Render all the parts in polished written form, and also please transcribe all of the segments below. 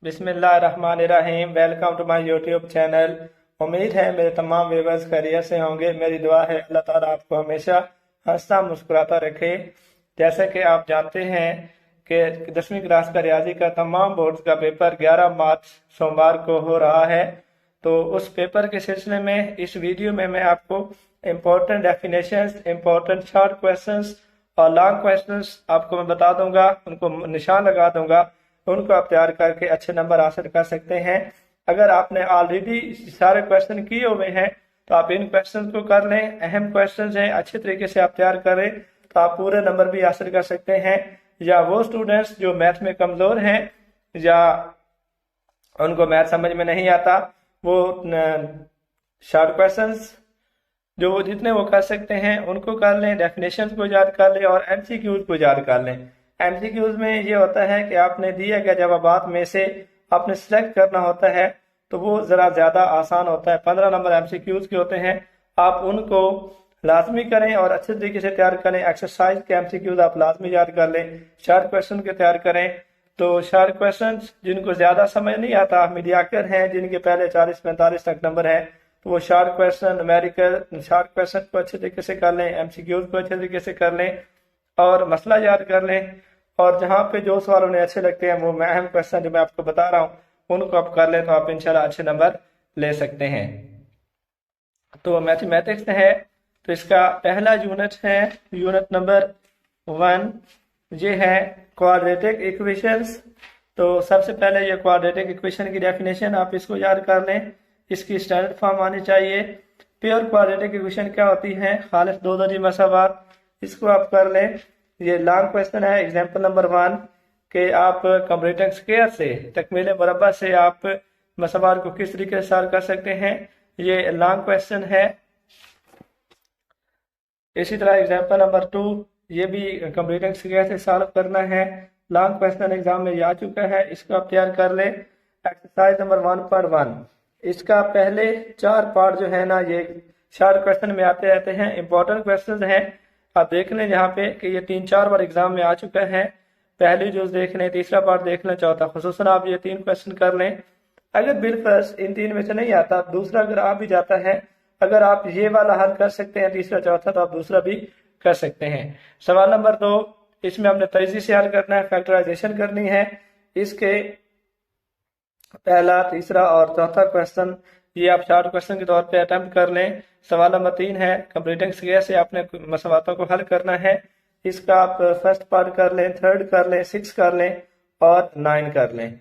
बिस्मिल्लाहिर्रहमानिर्रहीम। Welcome to my YouTube channel. उम्मीद है मेरे तमाम व्यूअर्स खैरियत से होंगे। मेरी दुआ है अल्लाह ताला आपको हमेशा हंसता मुस्कुराता रखे। जैसे कि आप जानते हैं कि 10वीं क्लास का रियाजी का तमाम बोर्ड्स का पेपर 11 मार्च सोमवार को हो रहा है। तो उस पेपर के सिलसिले में इस वीडियो में मैं आपको important definitions, important short questions और लॉन्ग क्वेश्चंस आपको मैं बता दूंगा, उनको निशान लगा दूंगा। उनको आप तैयार करके अच्छे नंबर हासिल कर सकते हैं। अगर आपने ऑलरेडी सारे क्वेश्चन किए हुए हैं तो आप इन क्वेश्चन को कर लें। अहम क्वेश्चन हैं, अच्छे तरीके से आप तैयार करें तो आप पूरे नंबर भी हासिल कर सकते हैं। या वो स्टूडेंट्स जो मैथ में कमजोर हैं या उनको मैथ समझ में नहीं आता, वो शॉर्ट क्वेश्चंस जो वो जितने वो कर सकते हैं उनको कर लें, डेफिनेशन को याद कर लें और एमसीक्यूज को याद कर लें। एमसीक्यूज में ये होता है कि आपने दिए गए जवाबात में से आपने सिलेक्ट करना होता है, तो वो जरा ज्यादा आसान होता है। 15 नंबर एमसीक्यूज के होते हैं, आप उनको लाजमी करें और अच्छे तरीके से तैयार करें। एक्सरसाइज के एमसीक्यूज आप लाजमी याद कर लें। शॉर्ट क्वेश्चन के तैयार करें। तो शॉर्ट क्वेश्चन जिनको ज्यादा समझ नहीं आता, मीडियाकर हैं, जिनके पहले 40-45 तक नंबर है, तो वो short question, numerical short question को अच्छे तरीके से कर लें, एमसीक्यूज को अच्छे तरीके से कर लें और मसला याद कर लें। और जहाँ पे जो सवाल उन्हें अच्छे लगते हैं, वो मैं अहम क्वेश्चन जो मैं आपको बता रहा हूँ उनको आप कर लें तो आप इंशाल्लाह अच्छे नंबर ले सकते हैं। तो मैथमेटिक्स है, तो इसका पहला यूनिट है यूनिट नंबर 1। ये है क्वाड्रेटिक इक्वेशंस। तो सबसे पहले ये क्वाड्रेटिक इक्वेशन की डेफिनेशन आप इसको याद कर लें। इसकी स्टैंडर्ड फॉर्म आनी चाहिए। प्योर क्वाड्रेटिक इक्वेशन क्या होती है? खालिस दो दर्जी मसावात। इसको आप कर लें। ये लॉन्ग क्वेश्चन है, एग्जांपल नंबर 1 के आप कंप्लीटिंग स्क्वायर से, तकमील मुरब्बा से आप मसावात को किस तरीके से सॉल्व कर सकते हैं, ये लॉन्ग क्वेश्चन है। इसी तरह एग्जांपल नंबर 2, ये भी कंप्लीटिंग स्क्वायर से सॉल्व करना है। लॉन्ग क्वेश्चन एग्जाम में आ चुका है, इसको आप तैयार कर लें। एक्सरसाइज नंबर 1.1, इसका पहले 4 पार्ट जो है ना, ये शॉर्ट क्वेश्चन में आते रहते हैं, इंपॉर्टेंट क्वेश्चन हैं। आप देख लें यहाँ पे कि ये 3-4 बार एग्जाम में आ चुका है। पहली जो देख लें, तीसरा पार्ट देख लें, चौथा, खुसूसन आप ये 3 क्वेश्चन कर लें। अगर बिलफर्ज इन 3 में से नहीं आता, दूसरा अगर आ भी जाता है, अगर आप ये वाला हल कर सकते हैं तीसरा चौथा, तो आप दूसरा भी कर सकते हैं। सवाल नंबर 2, इसमें हमने तेजी से हल करना है, फैक्टराइजेशन करनी है। इसके पहला, तीसरा और चौथा क्वेश्चन ये आप शॉर्ट क्वेश्चन के तौर पे अटेम्प्ट कर लें। सवाल नंबर 3 है कंप्लीटिंग स्क्वायर से आपने मसवातों को हल करना है। इसका आप फर्स्ट पार्ट कर लें, थर्ड कर लें, 6 कर लें और 9 कर लें।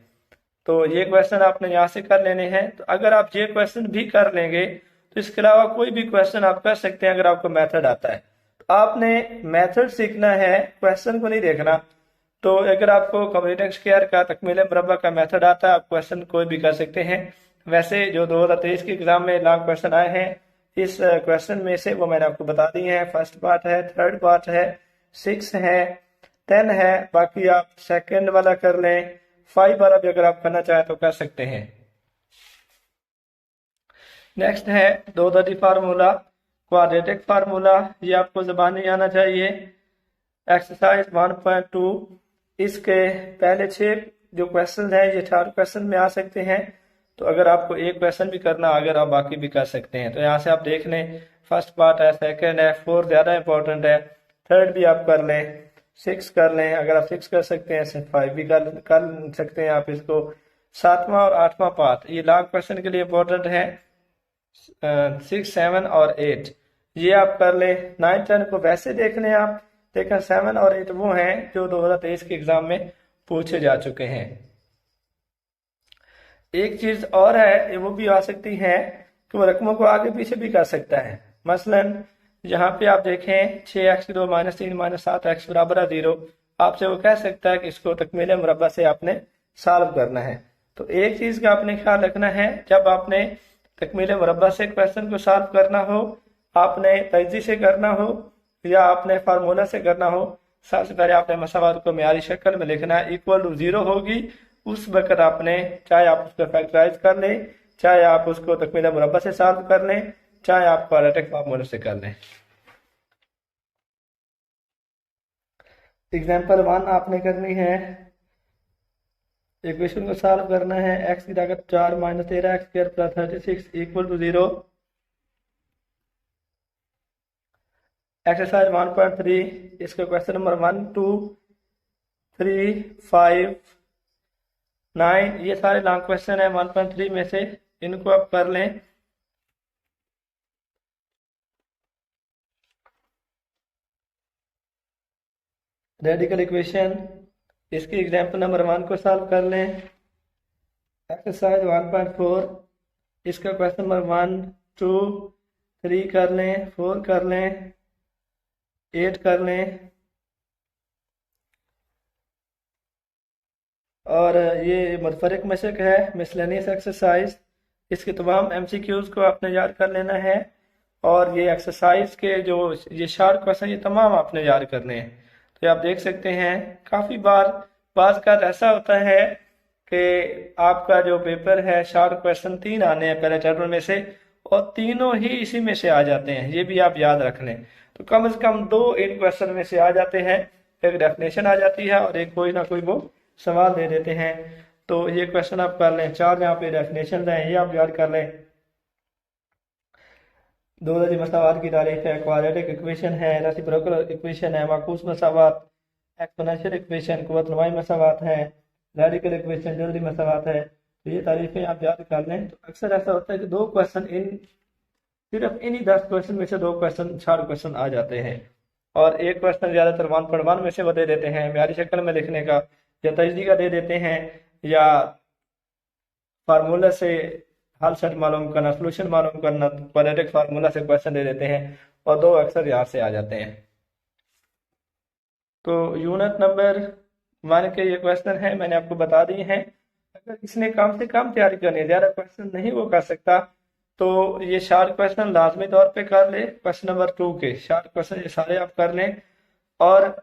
तो ये क्वेश्चन आपने यहाँ से कर लेने हैं। तो अगर आप ये क्वेश्चन भी कर लेंगे तो इसके अलावा कोई भी क्वेश्चन आप कर सकते हैं अगर आपको मेथड आता है। तो आपने मेथड सीखना है, क्वेश्चन को नहीं देखना। तो अगर आपको कंप्लीटिंग स्क्वायर का, तकमील मुरब्बा का मेथड आता है, आप क्वेश्चन कोई भी कर सकते हैं। वैसे जो 2023 के एग्जाम में लॉन्ग क्वेश्चन आए हैं, इस क्वेश्चन में से वो मैंने आपको बता दिए हैं। फर्स्ट पार्ट है, थर्ड पार्ट है, 6 है, 10 है। बाकी आप सेकंड वाला कर लें, 5 वाला भी अगर आप करना चाहें तो कर सकते हैं। नेक्स्ट है दो दर्जी फार्मूला, क्वाड्रेटिक फार्मूला। ये आपको ज़बानी आना चाहिए। एक्सरसाइज 1.2, इसके पहले 6 जो क्वेश्चन है ये 4 क्वेश्चन में आ सकते हैं। तो अगर आपको एक क्वेश्चन भी करना, अगर आप बाकी भी कर सकते हैं। तो यहाँ से आप देख लें, फर्स्ट पार्ट है, सेकंड है, 4 ज्यादा इंपॉर्टेंट है, थर्ड भी आप कर लें, 6 कर लें। अगर आप 6 कर सकते हैं, 5 भी कर सकते हैं आप इसको। 7वां और 8वां पार्ट ये लॉन्ग क्वेश्चन के लिए इंपॉर्टेंट है, 6, 7 और 8 ये आप कर लें। 9, 10 को वैसे देख लें आप, लेकिन 7 और 8 वो हैं जो 2023 के एग्जाम में पूछे जा चुके हैं। एक चीज और है, वो भी आ सकती है कि वो रकमों को आगे पीछे भी कर सकता है। मसलन यहाँ पे आप देखें 6x2 - 3 - 7x बराबर 0, आपसे वो कह सकता है कि इसको तकमील मुरब्बा से आपने सॉल्व करना है। तो एक चीज का आपने ख्याल रखना है, जब आपने तकमील मुरब्बा से क्वेश्चन को सॉल्व करना हो, आपने तेजी से करना हो या आपने फार्मूला से करना हो, सबसे पहले आपने मसावात को मेयारी शक्ल में लिखना है। इक्वल टू 0 होगी उस वक्त आपने, चाहे आप उसको फैक्टराइज कर लें, चाहे आप उसको तकमील मुरब्बा से सॉल्व कर लें, चाहे आप क्वाड्रेटिक फार्मूला से कर लें। एग्जाम्पल 1 आपने करनी है। इक्वेशन को सॉल्व करना है। x की ताकत 4 minus 13 x square plus 36 equal to 0। Exercise 1.3 इसका क्वेश्चन नंबर 1, 2, 3, 5, 9 ये सारे लॉन्ग क्वेश्चन है 1.3 में से, इनको आप कर लें। रेडिकल इक्वेशन इसकी एग्जांपल नंबर 1 को सॉल्व कर लें। एक्सरसाइज 1.4 इसका क्वेश्चन नंबर 1, 2, 3 कर लें, 4 कर लें, 8 कर लें। और ये मुतफरिक मशक है, मिसलेनियस एक्सरसाइज। इसके तमाम एमसीक्यूज को आपने याद कर लेना है और ये एक्सरसाइज के जो ये शार्ट क्वेश्चन ये तमाम आपने याद करने हैं। तो आप देख सकते हैं काफ़ी बाज़ का ऐसा होता है कि आपका जो पेपर है शार्ट क्वेश्चन 3 आने हैं पहले चैप्टर में से और तीनों ही इसी में से आ जाते हैं, ये भी आप याद रख लें। तो कम से कम 2 इन क्वेश्चन में से आ जाते हैं, एक डेफिनेशन आ जाती है और एक कोई ना कोई वो सवाल दे देते हैं। तो ये क्वेश्चन आप कर लें, 4 यहाँ पे डेफिनेशन हैं, ये आप याद कर लें। दो दर्जे मसावात की तारीफ है, क्वाड्रेटिक इक्वेशन है, रेसिप्रोकल इक्वेशन है, माकूस मसावात, एक्सपोनेंशियल इक्वेशन, कुव्वत-नुमाई मसावात है, रेडिकल इक्वेशन, जल्दी मसावात है। तो ये तारीफें आप याद कर लें। तो अक्सर ऐसा होता है कि 2 क्वेश्चन सिर्फ इन्हीं 10 क्वेश्चन में से 2 क्वेश्चन शार्ट क्वेश्चन आ जाते हैं और एक क्वेश्चन ज्यादातर 1.1 में से वो दे देते हैं म्यारी शक्ल में लिखने का, या तजदी का दे देते हैं, या फार्मूला से हल सेट मालूम करना, सोल्यूशन मालूम करना, क्वाड्रेटिक फार्मूला से क्वेश्चन दे देते हैं और 2 अक्सर यहाँ से आ जाते हैं। तो यूनिट नंबर 1 के ये क्वेश्चन है, मैंने आपको बता दिए हैं। अगर इसने कम से कम तैयारी करनी है, ज़्यादा क्वेश्चन नहीं वो कर सकता, तो ये शार्ट क्वेश्चन लाजमी तौर पे कर ले। क्वेश्चन नंबर 2 के शार्ट क्वेश्चन ये सारे आप कर लें और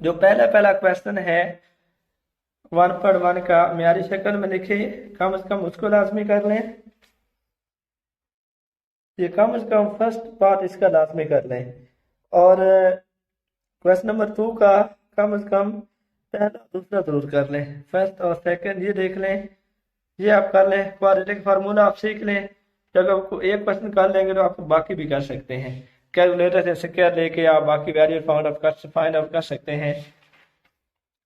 जो पहला क्वेश्चन है 1.1 का म्यारी शक्ल में लिखे, कम से कम उसको लाजमी कर लें। ये कम से कम फर्स्ट पार्ट इसका लाजमी कर लें और क्वेश्चन नंबर 2 का कम से कम पहला दूसरा जरूर कर लें, फर्स्ट और सेकंड ये देख लें, ये आप कर लें। क्वाड्रेटिक फार्मूला आप सीख लें, जब आपको एक क्वेश्चन कर लेंगे तो आप बाकी भी कर सकते हैं। कैलकुलेटर से स्क्वायर लेके आप बाकी वैल्यू फाइंड आउट कर सकते हैं।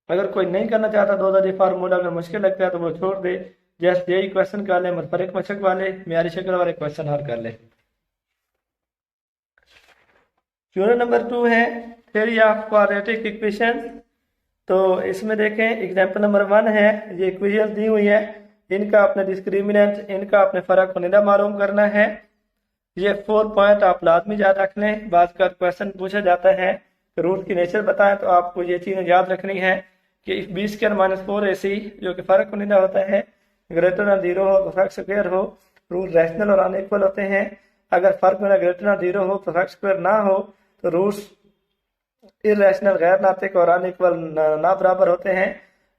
अगर कोई नहीं करना चाहता 2 दर्जे फार्मूला, अगर मुश्किल लगता है तो वो छोड़ दे, जस्ट यही क्वेश्चन कर ले, मुतफरिक मशक वाले म्यारी शक्ल वाले क्वेश्चन हल कर ले। यूनिट नंबर 2 है थ्योरी ऑफ क्वाड्रेटिक इक्वेशन। तो इसमें देखें एग्जांपल नंबर 1 है, ये इक्वेशन दी हुई है, इनका अपने डिस्क्रिमिनेंट, इनका अपने फर्क होनेदा मालूम करना है। ये 4 पॉइंट आप लाजमी याद रख लें। बात का क्वेश्चन पूछा जाता है रूट की नेचर बताएं, तो आपको ये चीज़ें याद रखनी है कि b² - 4ac जो कि फर्क होनेदा होता है, ग्रेटर देन 0 हो तो फर्क स्क्वायर हो, रूट रैशनल और अनइक्वल होते हैं। अगर फर्क होना ग्रेटर देन 0 हो तो फर्क स्क्वायर ना हो तो रूट्स इरेशनल गैर नातिक और अनइक्वल ना बराबर होते हैं।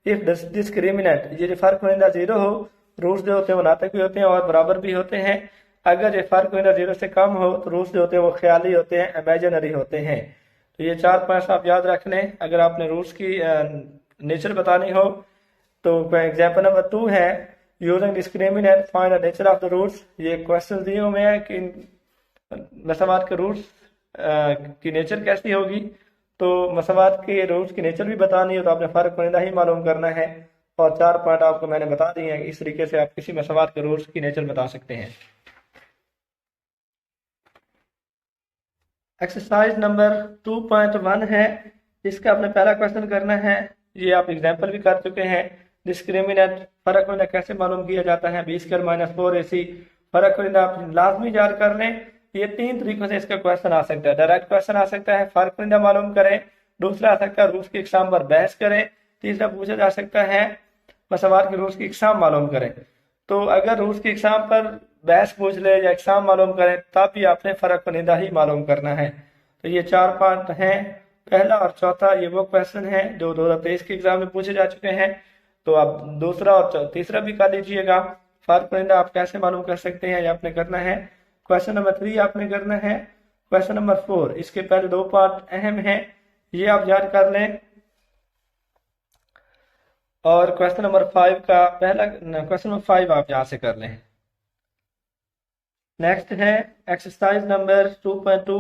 इफ डिस्क्रिमिनेंट ये फर्क होनेदा 0 हो, रूट्स जो होते हैं वो नातिक भी होते हैं और बराबर भी होते हैं। अगर ये फर्क होनेदा 0 से कम हो तो रूट्स जो होते हैं वो ख्याली होते हैं, इमेजिनरी होते हैं। तो ये 4 पॉइंट्स आप याद रख लें। अगर आपने रूट्स की नेचर बतानी हो तो एग्जाम्पल नंबर 2 है, using discriminant find the nature of the roots. ये क्वेश्चन दिए हुए हैं कि मसावात के रूट्स की नेचर कैसी होगी। तो मसावात के रूट्स की नेचर भी बतानी हो तो आपने फर्क होनेदा ही मालूम करना है और 4 पॉइंट आपको मैंने बता दिए हैं। इस तरीके से आप किसी मसावात के रूट्स की नेचर बता सकते हैं। एक्सरसाइज नंबर 2.1 है, इसका आपने पहला क्वेश्चन करना है, ये आप एग्जाम्पल भी कर चुके हैं। डिस्क्रिमिनेंट फर्क होनेदा कैसे मालूम किया जाता है, b² - 4ac फर्क होनेदा आप लाजमी याद कर लें। ये 3 तरीकों से इसका क्वेश्चन आ सकता है। डायरेक्ट क्वेश्चन आ सकता है, फर्क होनेदा मालूम करें। दूसरा आ सकता है रूट्स की इकसाम पर बहस करें। तीसरा पूछा जा सकता है मसावात के रूट्स की इकसाम मालूम करें। तो अगर रूट्स की इकसाम पर बहस पूछ ले या इकसाम मालूम करें तब भी आपने फर्क होनेदा ही मालूम करना है। तो ये 4 पार्ट हैं। पहला और चौथा ये वो क्वेश्चन है जो 2023 के एग्जाम में पूछे जा चुके हैं। तो आप दूसरा और तीसरा भी कर लीजिएगा। फर्क होनेदा आप कैसे मालूम कर सकते हैं, ये आपने करना है। क्वेश्चन नंबर 3 आपने करना है। क्वेश्चन नंबर 4 इसके पहले 2 पार्ट अहम हैं, ये आप याद कर लें। और क्वेश्चन नंबर 5 का पहला क्वेश्चन नंबर 5 आप यहाँ से कर लें। नेक्स्ट है एक्सरसाइज नंबर 2.2।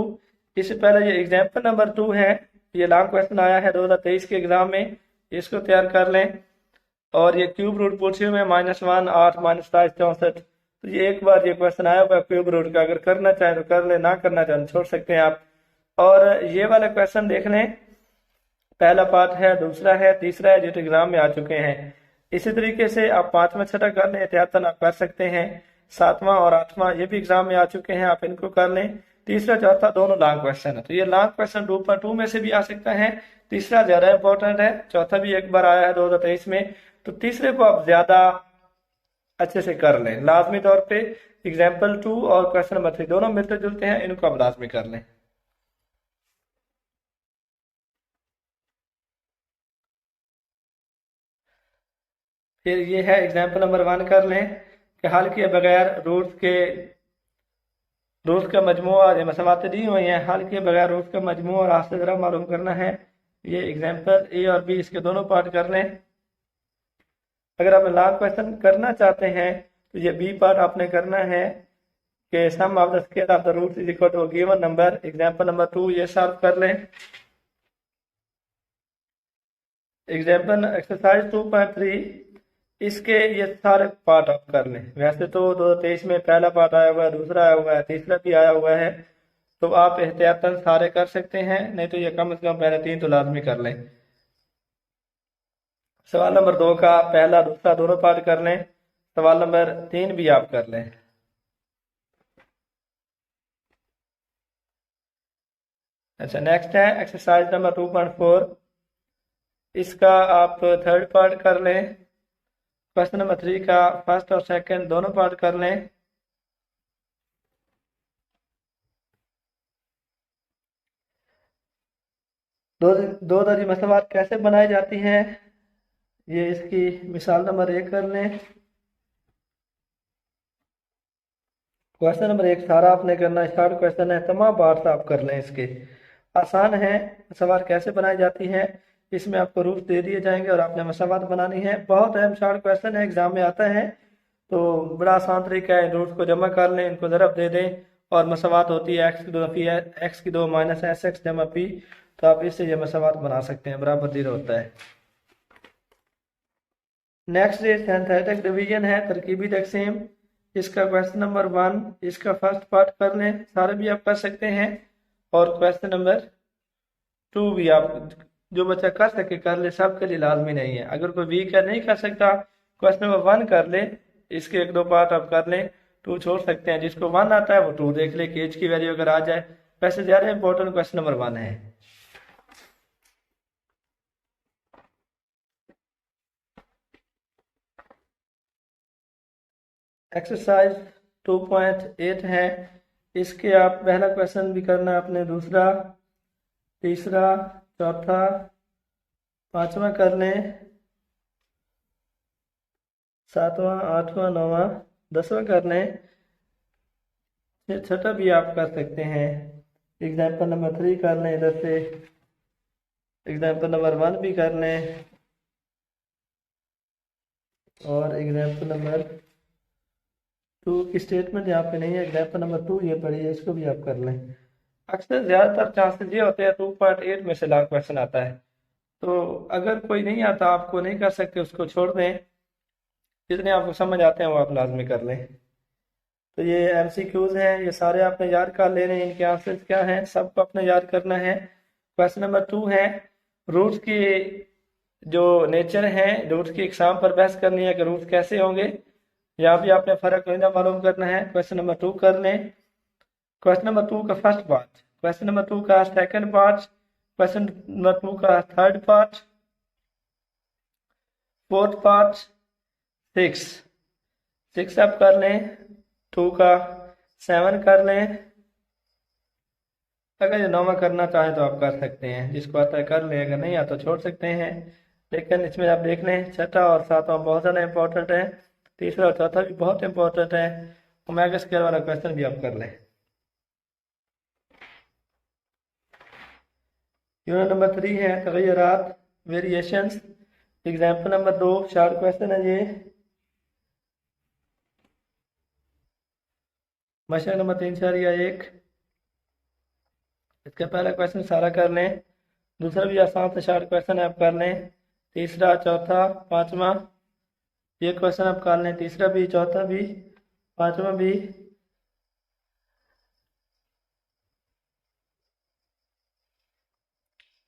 इससे पहले ये एग्जाम्पल नंबर 2 है, ये लॉन्ग क्वेश्चन आया है 2023 के एग्जाम में, इसको तैयार कर लें। और ये क्यूब रूट पूछे हुए हैं -1 8 -27 64। तो ये एक बार ये क्वेश्चन आया हुआ है क्यूब रूट का, अगर करना चाहें तो कर ले, ना करना चाहें तो छोड़ सकते हैं आप। और ये वाला क्वेश्चन देख लें, पहला पार्ट है, दूसरा है, तीसरा है, जो तो एग्जाम में आ चुके हैं। इसी तरीके से आप 5वां 6वां कर लें, एहतियातन आप कर सकते हैं। 7वां और 8वां ये भी एग्जाम में आ चुके हैं, आप इनको कर लें। तीसरा चौथा दोनों लॉन्ग क्वेश्चन है, तो ये लॉन्ग क्वेश्चन 2.2 में से भी आ सकता है। तीसरा ज्यादा इंपॉर्टेंट है, चौथा भी एक बार आया है 2023 में, तो तीसरे को आप ज्यादा अच्छे से कर लें लाजमी तौर पे। एग्जाम्पल 2 और क्वेश्चन नंबर 3 दोनों मिलते जुलते हैं, इनको आप लाजमी कर लें। फिर ये है एग्जाम्पल नंबर 1 कर लें कि हल किए बगैर रूट्स का मजमूआ और मसवाते दी हुई हैं, हल किए बगैर रूट्स का मजमूआ और आस्ते ज़रा मालूम करना है। ये एग्जाम्पल ए और बी इसके दोनों पार्ट कर लें। अगर आप लॉन्ग क्वेश्चन करना चाहते हैं तो ये बी पार्ट आपने करना है कि sum of the square of the roots is equal to given number. Example number 2 ये सॉल्व कर लें। एग्जाम्पल एक्सरसाइज 2.3 इसके ये सारे पार्ट आप कर लें। वैसे तो 2023 में पहला पार्ट आया हुआ है, दूसरा आया हुआ है, तीसरा भी आया हुआ है, तो आप एहतियातन सारे कर सकते हैं, नहीं तो ये कम से कम पहले 3 तो लाजमी कर लें। सवाल नंबर 2 का पहला दूसरा दोनों पार्ट कर लें। सवाल नंबर 3 भी आप कर लें। अच्छा, नेक्स्ट है एक्सरसाइज नंबर 2.4। इसका आप थर्ड पार्ट कर लें। क्वेश्चन नंबर 3 का फर्स्ट और सेकंड दोनों पार्ट कर लें। दो दर्जी मसवात कैसे बनाई जाती हैं, ये इसकी मिसाल नंबर 1 कर लें। क्वेश्चन नंबर 1 सारा आपने करना है, शॉर्ट क्वेश्चन है, तमाम पार्ट्स आप कर लें इसके। आसान है, मसवात कैसे बनाई जाती है, इसमें आपको रूल्स दे दिए जाएंगे और आपने मसवात बनानी है। बहुत अहम शॉर्ट क्वेश्चन है, एग्जाम में आता है, तो बड़ा आसान तरीका है। रूट्स को जमा कर लें, इनको ज़रब दे दें और मसवात होती है एक्स की 2 माइनस एस एक्स जमा पी, तो आप इससे ये मसवात बना सकते हैं, बराबर 0 होता है। नेक्स्ट ये सिंथेटिक डिवीजन है, तरकीबी तकसीम। इसका क्वेश्चन नंबर 1 इसका फर्स्ट पार्ट कर लें, सारे भी आप कर सकते हैं। और क्वेश्चन नंबर 2 भी आप जो बच्चा कर सके कर ले, सबके लिए लाजमी नहीं है। अगर कोई वीक है नहीं कर सकता, क्वेश्चन नंबर 1 कर ले, इसके 1-2 पार्ट आप कर लें, 2 छोड़ सकते हैं। जिसको 1 आता है वो 2 देख ले कि एच की वैल्यू अगर आ जाए। वैसे ज्यादा इंपॉर्टेंट क्वेश्चन नंबर 1 है। एक्सरसाइज 2.8 है, इसके आप पहला क्वेश्चन भी करना है आपने, दूसरा, तीसरा, चौथा, 5वां कर लें, 7वां, 8वां, 9वां, 10वां कर लें, फिर छठा भी आप कर सकते हैं। एग्जाम्पल नंबर 3 कर लें, इधर से एग्जाम्पल नंबर 1 भी कर लें और एग्जाम्पल नंबर 2 की स्टेटमेंट यहाँ पे नहीं है, एग्जाम्पल नंबर 2 ये पड़ी है, इसको भी आप कर लें। अक्सर ज्यादातर चांसेस ये होते हैं 2.8 में से लॉन्ग क्वेश्चन आता है, तो अगर कोई नहीं आता, आपको नहीं कर सकते, उसको छोड़ दें। जितने आपको समझ आते हैं वो आप लाजमी कर लें। तो ये एमसीक्यूज हैं, ये सारे आपने याद कर लेने हैं, इनके आंसर्स क्या हैं सबको आपने याद करना है। क्वेश्चन नंबर 2 है, रूट्स की जो नेचर है, रूट्स की एग्जाम पर बहस करनी है कि रूट्स कैसे होंगे, यहाँ भी आपने फर्क नहीं मालूम करना है। क्वेश्चन नंबर 2 कर लें। क्वेश्चन नंबर 2 का फर्स्ट पार्ट, क्वेश्चन नंबर 2 का सेकंड पार्ट, क्वेश्चन नंबर 2 का थर्ड पार्ट, फोर्थ पार्ट, 6 आप कर लें, 2 का 7 कर लें। अगर ये 9वां करना चाहें तो आप कर सकते हैं, जिसको आता है कर लें, अगर नहीं आता तो छोड़ सकते हैं। लेकिन इसमें आप देख लें, छठा और 7वां बहुत ज़्यादा इंपॉर्टेंट है, तीसरा और चौथा भी बहुत इंपॉर्टेंट है। ओमेगा स्क्वायर वाला क्वेश्चन भी आप कर लें। यूनिट नंबर 3 है तगय्युरात, variations. Example number 2 short question है ये। मशक नंबर 3/1। इसका पहला क्वेश्चन सारा कर लें, दूसरा भी आसान सा शॉर्ट क्वेश्चन है, आप कर लें। तीसरा, चौथा, पांचवा, ये क्वेश्चन आप कर लें, तीसरा भी, चौथा भी, पांचवा भी।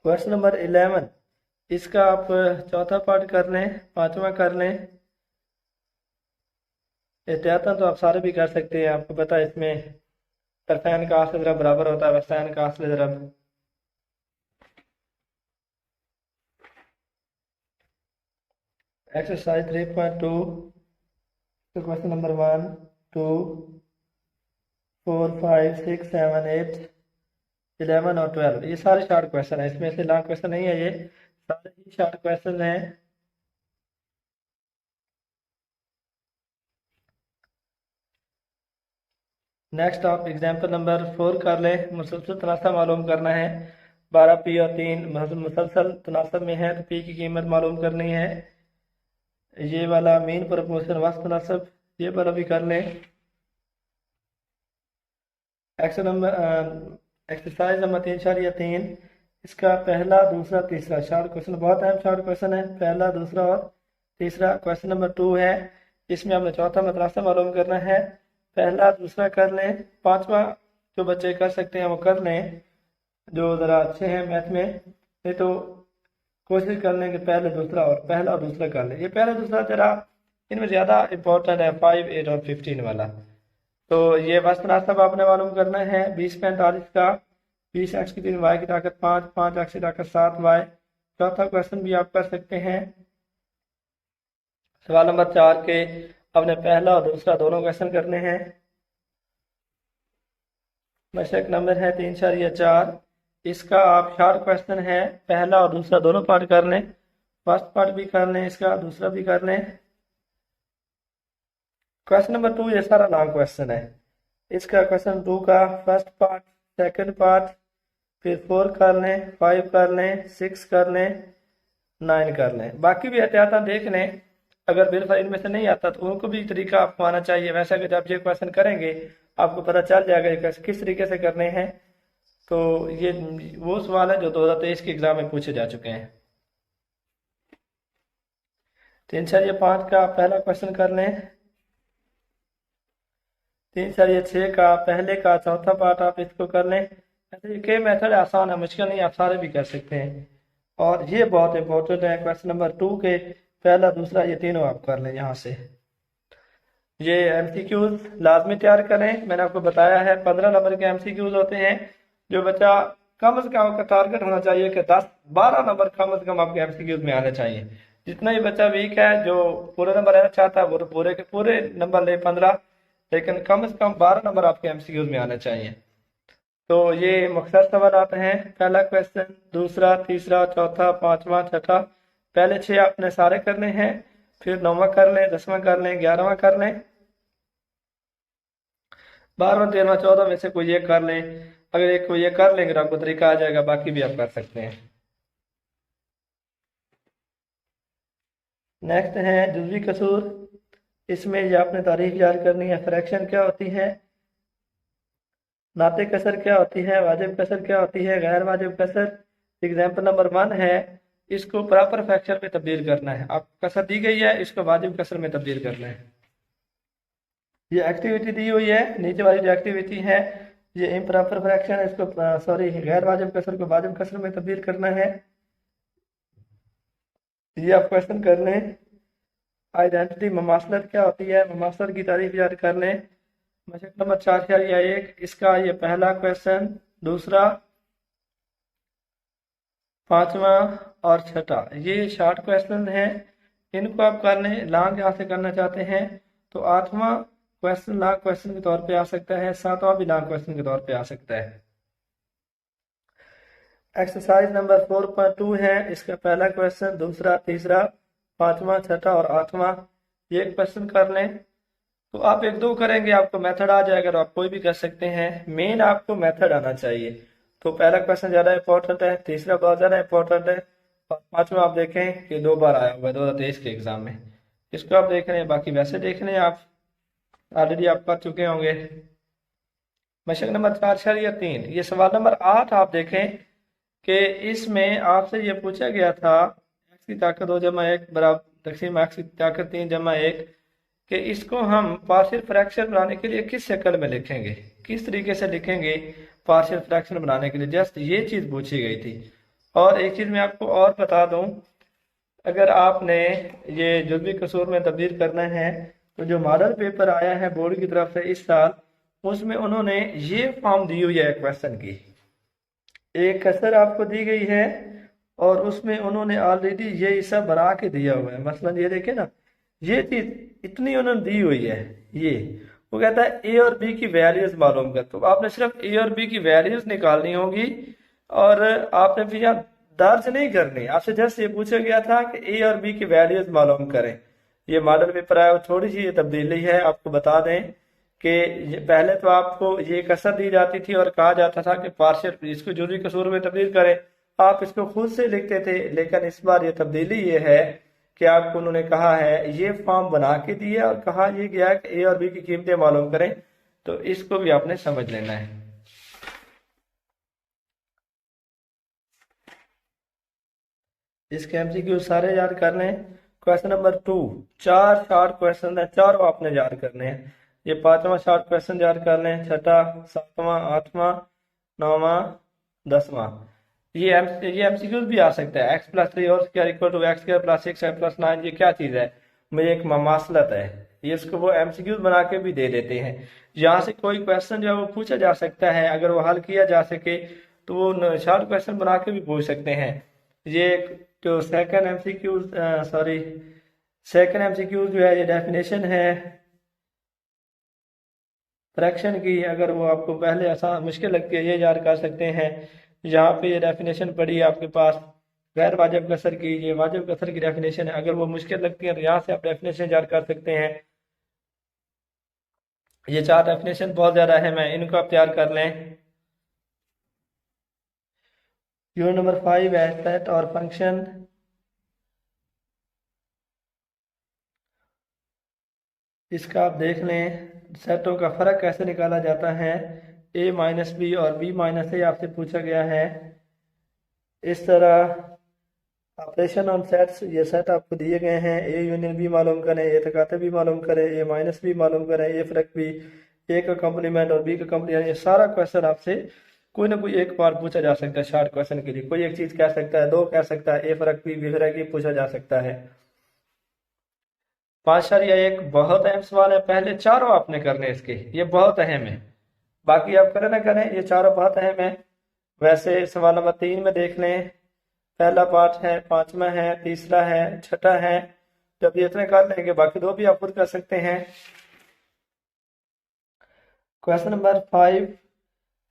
क्वेश्चन नंबर 11, इसका आप चौथा पार्ट कर लें, पांचवा कर लें। एहतियातन तो आप सारे भी कर सकते हैं, आपको पता है इसमें तरफैन का असल ज़रब बराबर होता है वसैन का असल ज़रब। एक्सरसाइज 3.2, तो क्वेश्चन नंबर 1, 2, 4, 5, 6, 7, 8, 11 और 12, ये सारे शॉर्ट क्वेश्चन है, इसमें से लॉन्ग क्वेश्चन नहीं है, ये सारे ही शॉर्ट क्वेश्चन हैं। नेक्स्ट आप एग्जाम्पल नंबर 4 कर लें। मुसलसल तनासब मालूम करना है। 12p और 3 मुसलसल तनासब में है तो p की कीमत मालूम करनी है। ये वाला मीन प्रोपोर्शन वस्त तनासब, ये वाला भी कर लें। एक्सरसाइज नंबर 3/3, इसका पहला, दूसरा, तीसरा शॉर्ट क्वेश्चन, बहुत अहम शॉर्ट क्वेश्चन है, पहला, दूसरा और तीसरा। क्वेश्चन नंबर 2 है, इसमें हमने चौथा मतरासा मालूम करना है। पहला, दूसरा कर लें, पांचवा जो बच्चे कर सकते हैं वो कर लें, जो ज़रा अच्छे हैं मैथ में, नहीं तो कोशिश कर लें कि पहले दूसरा और पहला और दूसरा कर लें। ये पहला दूसरा जरा इनमें ज़्यादा इंपॉर्टेंट है, 5, 8 और 15 वाला। तो ये वस्त नासब आपने मालूम करना है। 20/45 का 20x की 3 y की ताकत 5, 5x की ताकत 7 y। चौथा क्वेश्चन भी आप कर सकते हैं। सवाल नंबर 4 के अपने पहला और दूसरा दोनों क्वेश्चन करने हैं। मशक नंबर है 3/4, इसका आप शॉर्ट क्वेश्चन है, पहला और दूसरा दोनों पार्ट कर लें, फर्स्ट पार्ट भी कर लें, इसका दूसरा भी कर लें। क्वेश्चन नंबर 2 ये सारा लॉन्ग क्वेश्चन है, इसका क्वेश्चन 2 का फर्स्ट पार्ट, सेकंड पार्ट, फिर 4 कर लें, 5 कर लें, 6 कर लें, 9 कर लें। बाकी भी एहतियात देख लें, अगर बिल्कुल इनमें से नहीं आता तो उनको भी तरीका आपको आना चाहिए। वैसे अगर जब ये क्वेश्चन करेंगे आपको पता चल जाएगा ये किस तरीके से करने हैं। तो ये वो सवाल है जो 2023 के एग्जाम में पूछे जा चुके हैं। 3/5 का पहला क्वेश्चन कर लें। 3/6 का पहले का चौथा पार्ट आप इसको कर लें। ऐसे ये कई मेथड आसान है, मुश्किल नहीं, आप सारे भी कर सकते हैं। और ये बहुत इंपॉर्टेंट है, क्वेश्चन नंबर 2 के पहला, दूसरा, ये तीनों आप कर लें यहाँ से। ये एमसीक्यूज लाजमी तैयार करें, मैंने आपको बताया है 15 नंबर के एमसीक्यूज होते हैं। जो बच्चा कम से कम आपका टारगेट होना चाहिए कि 10-12 नंबर कम से कम आपके एमसीक्यूज में आने चाहिए। जितना ही बच्चा वीक है, जो पूरे नंबर लेना चाहता है वो पूरे के पूरे नंबर ले 15, लेकिन कम से कम 12 नंबर आपके एमसीक्यूज में आने चाहिए। तो ये मुख्तसर सवाल आते हैं, पहला क्वेश्चन, दूसरा, तीसरा, चौथा, पांचवा, छठा। पहले 6 आपने सारे करने हैं, फिर 9वां कर लें, 10वां कर लें, 11वां कर लें, 12वां, 13वां, 14 में से कोई एक कर लें। अगर एक कोई एक कर लेंगे तो आपको तरीका आ जाएगा, बाकी भी आप कर सकते हैं। नेक्स्ट है जुज़वी कसूर, इसमें ये आपने तारीफ याद करनी है। फ्रैक्शन क्या होती है, नाते कसर क्या होती है, वाजिब कसर क्या होती है, गैर वाजिब कसर। एग्जाम्पल नंबर 1 है, इसको प्रॉपर फ्रैक्शन में तब्दील करना है। आप कसर दी गई है, इसको वाजिब कसर में तब्दील करना है। ये एक्टिविटी दी हुई है, नीचे वाली जो एक्टिविटी है ये इम्प्रॉपर फ्रैक्शन है, इसको सॉरी गैर वाजिब कसर को वाजिब कसर में तब्दील करना है। ये आप क्वेश्चन कर लें। आइडेंटिटी ममासलत क्या होती है, ममासलत की तारीफ याद कर लें। मशक नंबर 4/1, इसका ये पहला क्वेश्चन, दूसरा, पांचवा और छठा, ये शॉर्ट क्वेश्चन है, इनको आप कर लें। लॉन्ग यहाँ से करना चाहते हैं तो 8वां क्वेश्चन लॉन्ग क्वेश्चन के तौर पे आ सकता है, 7वां भी लॉन्ग क्वेश्चन के तौर पे आ सकता है। एक्सरसाइज नंबर 4.2 है, इसका पहला क्वेश्चन, दूसरा, तीसरा, पांचवा, छठा और 8वां, ये क्वेश्चन कर लें। तो आप 1-2 करेंगे आपको मेथड आ जाएगा, तो आप कोई भी कर सकते हैं, मेन आपको मेथड आना चाहिए। तो पहला क्वेश्चन ज़्यादा इंपॉर्टेंट है, तीसरा बहुत ज़्यादा इंपॉर्टेंट है, और पांचवा आप देखें कि 2 बार आया हुआ है 2023 के एग्जाम में। इसको आप देख रहे हैं, बाकी वैसे देख रहे हैं आप, ऑलरेडी आप कर चुके होंगे। मशक नंबर 4/3, ये सवाल नंबर 8 आप देखें कि इसमें आपसे ये पूछा गया था एक्स की ताकत 2 जमा 1 बराबर तकसीम एक्स की ताकत 3 जमा 1, कि इसको हम पार्शियल फ्रैक्शन बनाने के लिए किस शक्ल में लिखेंगे, किस तरीके से लिखेंगे पार्शियल फ्रैक्शन बनाने के लिए, जस्ट ये चीज पूछी गई थी। और एक चीज मैं आपको और बता दूं, अगर आपने ये जुज़वी कसूर में तब्दील करना है तो जो मॉडल पेपर आया है बोर्ड की तरफ से इस साल, उसमें उन्होंने ये फॉर्म दी हुई है क्वेश्चन की, एक कसर आपको दी गई है और उसमें उन्होंने ऑलरेडी ये हिस्सा बना के दिया हुआ है। मसलन ये देखे ना, ये चीज इतनी उन्होंने दी हुई है, ये वो कहता है ए और बी की वैल्यूज मालूम कर, तो आपने सिर्फ ए और बी की वैल्यूज निकालनी होगी और आपने फिर यहाँ दर्ज नहीं करनी, आपसे जस्ट ये पूछा गया था कि ए और बी की वैल्यूज मालूम करें। ये मॉडल पेपर आया, वो थोड़ी सी ये तब्दीली है, आपको बता दें कि पहले तो आपको ये कसर दी जाती थी और कहा जाता था कि पार्शियल इसको जुज़वी कसूर में तब्दील करें, आप इसको खुद से लिखते थे। लेकिन इस बार ये तब्दीली ये है कि आपको उन्होंने कहा है ये फॉर्म बना के दिया और कहा ये गया कि ए और बी की कीमतें मालूम करें, तो इसको भी आपने समझ लेना है। इसके एमसीक्यू सारे याद कर लें। क्वेश्चन नंबर 2, 4 शॉर्ट क्वेश्चन है, चारों आपने याद करने हैं। ये 5वां शॉर्ट क्वेश्चन याद कर लें, 6ठा, 7वां, 8वां, 9वां, 10वां। ये एमसीक्यूज भी आ सकता है, x+3 और square equal to x² + 6y+9, ये क्या चीज है, मुझे एक ममासलत है, ये इसको वो एमसीक्यूज बना के भी दे देते हैं। यहाँ से कोई क्वेश्चन जो है वो पूछा जा सकता है, अगर वो हल किया जा सके तो वो शॉर्ट क्वेश्चन बना के भी पूछ सकते हैं। ये जो सेकंड एमसीक्यू जो है, ये डेफिनेशन है फ्रैक्शन की, अगर वो आपको पहले आसान मुश्किल लगती है ये याद कर सकते हैं। यहाँ पे ये डेफिनेशन पड़ी है आपके पास गैर वाजिब कसर की, ये वाजिब कसर की डेफिनेशन है, अगर वो मुश्किल लगती है तो यहाँ से आप डेफिनेशन याद कर सकते हैं। ये 4 डेफिनेशन बहुत ज्यादा अहम है, इनको आप तैयार कर लें। यूनिट नंबर 5 है सेट और फंक्शन। इसका आप देख लें, सेटों का फर्क कैसे निकाला जाता है, a-b और b-a आपसे पूछा गया है। इस तरह ऑपरेशन ऑन सेट्स, ये सेट आपको दिए गए हैं, ए यूनियन बी मालूम करें, ए तकाते भी मालूम करें, a-b मालूम करें, ए फर्क भी, ए का कॉम्प्लीमेंट और बी का कॉम्प्लीमेंट, ये सारा क्वेश्चन आपसे कोई ना कोई एक बार पूछा जा सकता है। शॉर्ट क्वेश्चन के लिए कोई एक चीज कह सकता है, 2 कह सकता है, ए फर्क भी, बी फर्क भी पूछा जा सकता है। 5/1 बहुत अहम सवाल है, पहले चारों आपने करने इसके, ये बहुत अहम है, बाकी आप करें ना करें ये चारों बहुत अहम है। वैसे सवाल नंबर 3 में देख लें, पहला पार्ट है, 5वां है, तीसरा है, छठा है, जब ये इतने कर लेंगे बाकी 2 भी आप खुद कर सकते हैं। क्वेश्चन नंबर 5,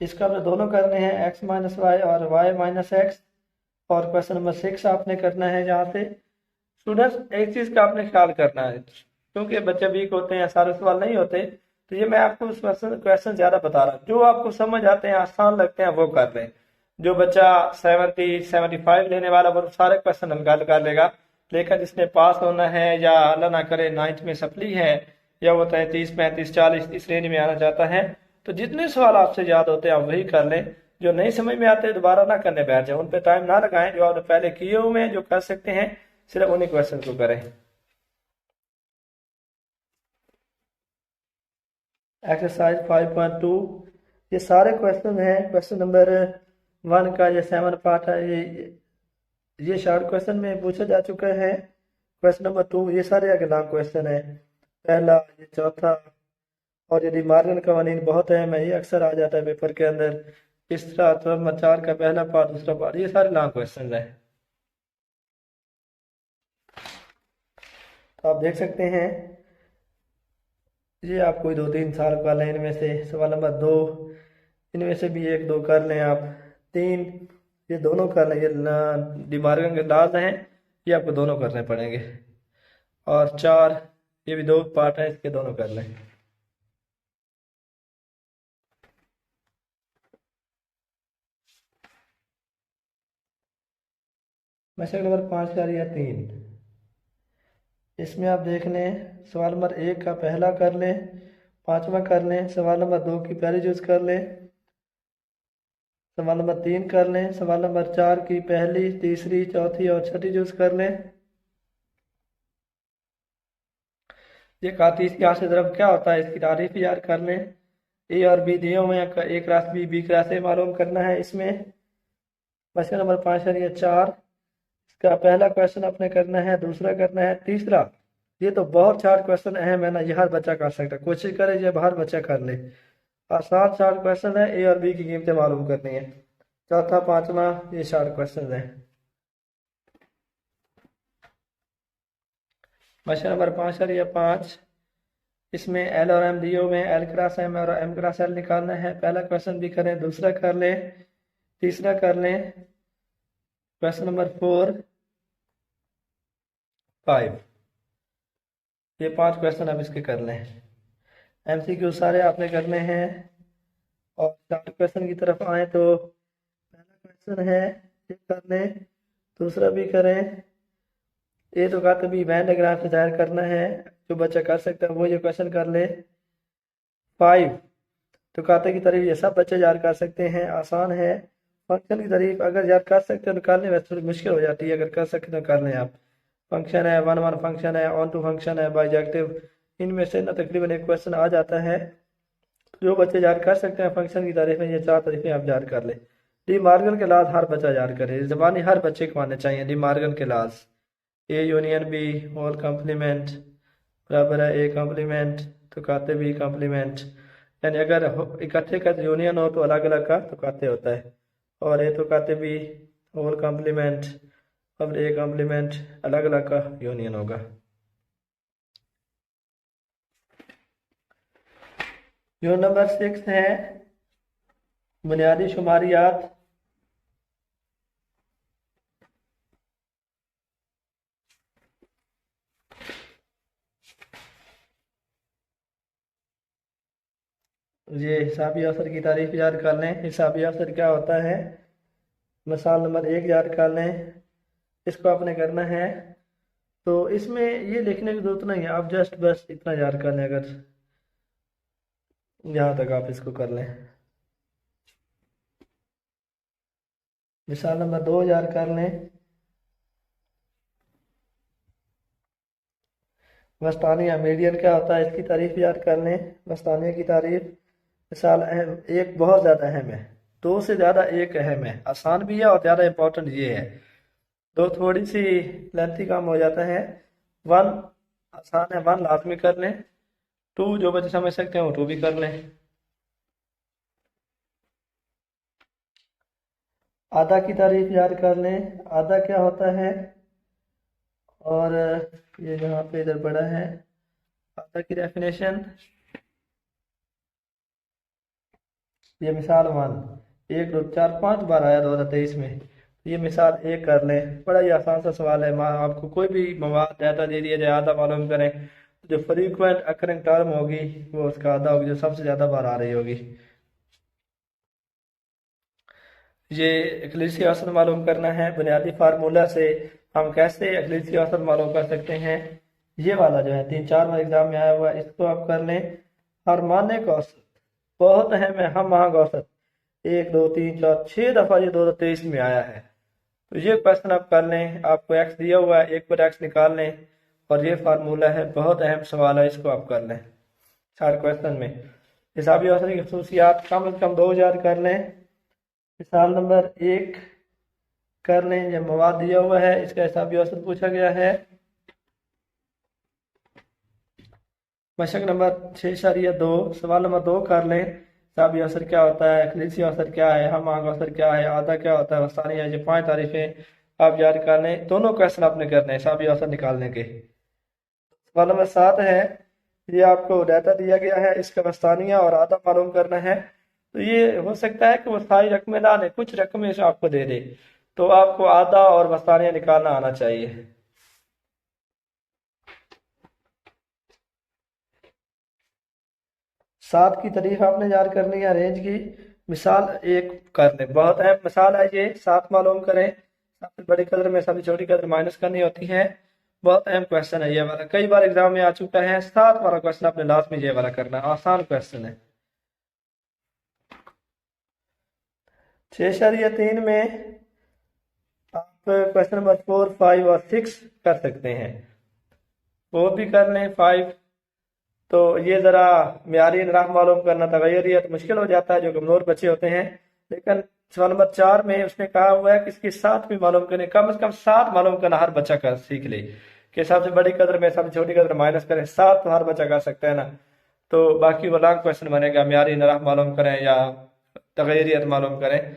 इसका आपने दोनों करने हैं, x-y और y-x। और क्वेश्चन नंबर 6 आपने करना है। जहाँ से स्टूडेंट्स एक चीज का आपने ख्याल करना है, क्योंकि बच्चे वीक होते हैं, सारे सवाल नहीं होते, तो ये मैं आपको क्वेश्चन ज्यादा बता रहा हूँ, जो आपको समझ आते हैं, आसान लगते हैं, वो कर लें। जो बच्चा 70-75 लेने वाला वो सारे क्वेश्चन हल कर लेगा, लेकिन जिसने पास होना है या अल्लाह ना करे 9th में सप्ली है, या वो 33, 35, 40 इस रेंज में आना चाहता है, तो जितने सवाल आपसे याद होते हैं आप वही कर लें। जो नहीं समझ में आते दोबारा ना करने बैठ जाए, उन पर टाइम ना लगाएं, जो आपने पहले किए हुए हैं जो कर सकते हैं सिर्फ उन्हीं क्वेश्चन को करें। एक्सरसाइज 5.2, ये सारे क्वेश्चन हैं। क्वेश्चन नंबर 1 का ये 7 पार्ट है, ये शॉर्ट क्वेश्चन में पूछा जा चुका है। क्वेश्चन नंबर 2 ये सारे अगले लॉन्ग क्वेश्चन है, पहला, ये चौथा, और यदि मार्गन कवानीन बहुत अहम है, ये अक्सर आ जाता है पेपर के अंदर। तीसरा, नंबर 4 का पहला पार्ट, दूसरा पार्ट, ये सारे लॉन्ग क्वेश्चन है। तो आप देख सकते हैं, ये आपको 2-3 साल का लें, इनमें से सवाल नंबर 2, इनमें से भी 1-2 कर लें आप। 3, ये दोनों कर लें, ये डिमार्गन के लाज हैं, ये आपको दोनों करने पड़ेंगे। और 4, ये भी 2 पार्ट हैं, इसके दोनों कर लें। मशक नंबर 5 या 3, इसमें आप देख लें, सवाल नंबर 1 का पहला कर लें, 5वां कर लें, सवाल नंबर 2 की पहली यूज कर लें, सवाल नंबर 3 कर लें, सवाल नंबर 4 की पहली, तीसरी, चौथी और छठी यूज कर लें। ये कातीस की से ज़रब क्या होता है, इसकी तारीफ याद कर लें। ए और बी दिए हुए हैं, A cross B, B cross A मालूम करना है इसमें। क्वेश्चन नंबर 5 या 4, इसका पहला क्वेश्चन आपने करना है, दूसरा करना है, तीसरा। ये तो बहुत चार क्वेश्चन अहम है ना, ये हर बच्चा कर सकता है, कोशिश करे ये हर बच्चा कर ले। आसान 4 क्वेश्चन है, ए और बी की कीमतें मालूम करनी है। चौथा, पांचवा, ये 4 क्वेश्चन है। क्वेश्चन नंबर 5 या 5, इसमें एल और एम दिए हुए हैं, एल क्रॉस एम और एम क्रॉस एल निकालना है। पहला क्वेश्चन भी करें, दूसरा कर लें, तीसरा कर लें। क्वेश्चन नंबर 4, 5, ये 5 क्वेश्चन आप इसके कर लें। एमसीक्यू सारे आपने करने हैं। और 4 क्वेश्चन की तरफ आए तो पहला क्वेश्चन है, ये कर लें, दूसरा भी करें। ये तो कहते भी वैन डायग्राम से जाहिर करना है, जो बच्चा कर सकता है वो ये क्वेश्चन कर ले। 5, तो कहते की तारीफ ये सब बच्चे याद कर सकते हैं, आसान है। फंक्शन की तारीफ अगर याद कर सकते हो तो कर लें, वैसे थोड़ी मुश्किल हो जाती है, अगर कर सकते तो कर लें आप। फंक्शन है, वन वन फंक्शन है, ऑन टू फंक्शन है, बाइजेक्टिव, इनमें से ना तकरीबन एक क्वेश्चन आ जाता है। जो बच्चे याद कर सकते हैं फंक्शन की तारीफें, ये 4 तारीफें आप याद कर ले। डी मार्गन के लाज हर बच्चा याद करे, जबानी हर बच्चे को आने चाहिए। डी मार्गन के laws, A union B whole complement बराबर है ए कम्प्लीमेंट, तो कहते बी कम्प्लीमेंट। यानी अगर इकट्ठे का यूनियन हो तो अलग अलग का तो कहते होता है। और ए तो कहते बी होल कम्प्लीमेंट अब ए कम्प्लीमेंट, अलग अलग का यूनियन होगा। यूनिट नंबर 6 है बुनियादी शुमारियात। ये हिसाबी असर की तारीफ याद कर लें। हिसाबी असर क्या होता है, मिसाल नंबर 1 याद कर लें, इसको आपने करना है। तो इसमें ये लिखने की जरूरत नहीं है, आप जस्ट बस इतना याद कर लें, अगर यहाँ तक आप इसको कर लें। मिसाल नंबर 2 याद कर लें, मस्तानिया मीडियन क्या होता है, इसकी तारीफ याद कर लें। मस्तानिया की तारीफ, मिसाल अहम, एक बहुत ज़्यादा अहम है, 2 से ज़्यादा एक अहम है, आसान भी है और ज़्यादा इंपॉर्टेंट ये है। 2 थोड़ी सी लेंथी काम हो जाता है। 1 आसान है, 1 लाजमी कर लें। 2 जो बच्चे समझ सकते हैं वो 2 भी कर लें। आधा की तारीफ याद कर लें, आधा क्या होता है। और ये यहाँ पे इधर बड़ा है, आधा की डेफिनेशन, ये मिसाल 1, 1 2 4 5 बार आया 2023 में। ये मिसाल 1 कर लें, बड़ा ही आसान सा सवाल है। आपको कोई भी मवाद डाटा दे दिया जाए, आधा मालूम करें, जो फ्रीक्वेंट अकरिंग टर्म होगी वो उसका आधा होगी, जो सबसे ज़्यादा बार आ रही होगी। ये इक्लिसी औसत मालूम करना है बुनियादी फार्मूला से। हम कैसे इक्लिसी औसत मालूम कर सकते हैं, ये वाला जो है 3 4 बार एग्जाम में आया हुआ है, इसको आप कर लें। हार्मोनिक औसत बहुत अहम है, हम महाग औसत 1 2 3 4 6 दफा ये 2023 में आया है। तो ये क्वेश्चन आप कर लें, आपको एक्स दिया हुआ है, एक पर एक्स निकाल लें, और ये फार्मूला है, बहुत अहम सवाल है, इसको आप कर लें 4 क्वेश्चन में। हिसाबी औसत की खसूसियात कम से कम 2 याद कर लें। मिसाल नंबर 1 कर लें, ये मवाद दिया हुआ है, इसका हिसाबी औसत पूछा गया है। मशक नंबर 6.2, सवाल नंबर 2 कर लें, हिसाबी औसत क्या होता है, खलीसी औसत क्या है, हम आंख औसत क्या है, आधा क्या होता है, वस्तानी है। ये 5 तारीफें आप याद कर लें। दोनों क्वेश्चन आपने करने हैं हिसाबी औसत निकालने के। सवाल नंबर 7 है, ये आपको डाटा दिया गया है, इसका वस्तानिया और आधा मालूम करना है। तो ये हो सकता है कि वो सारी रकमें ना दे, कुछ रकमें से आपको दे दे, तो आपको आधा और वस्तानिया निकालना आना चाहिए। 7 की तारीफ आपने याद करनी है, रेंज की। मिसाल 1 कर लें, बहुत अहम मिसाल है ये, 7 मालूम करें। सबसे बड़ी कदर में सबसे छोटी कदर माइनस करनी होती है। बहुत अहम क्वेश्चन है ये वाला, कई बार एग्जाम में आ चुका है। 7 वाला क्वेश्चन आपने लाजमी ये वाला करना, आसान क्वेश्चन है। 6.3 में आप क्वेश्चन नंबर 4, 5 और 6 कर सकते हैं। वो भी कर लें 5। तो ये जरा म्यारी इनराफ मालूम करना तगैरियत मुश्किल हो जाता है जो कमजोर बच्चे होते हैं। लेकिन सवाल नंबर 4 में उसने कहा हुआ है कि इसकी 7 भी मालूम करें, कम से कम 7 मालूम करना हर बच्चा कर सीख ले कि सबसे बड़ी कदर में सबसे छोटी कदर माइनस करें। 7 तो हर बच्चा कर सकता है ना। तो बाकी वो लॉन्ग क्वेश्चन बनेगा, म्यारी इनराफ मालूम करें या तगैरियत मालूम करें।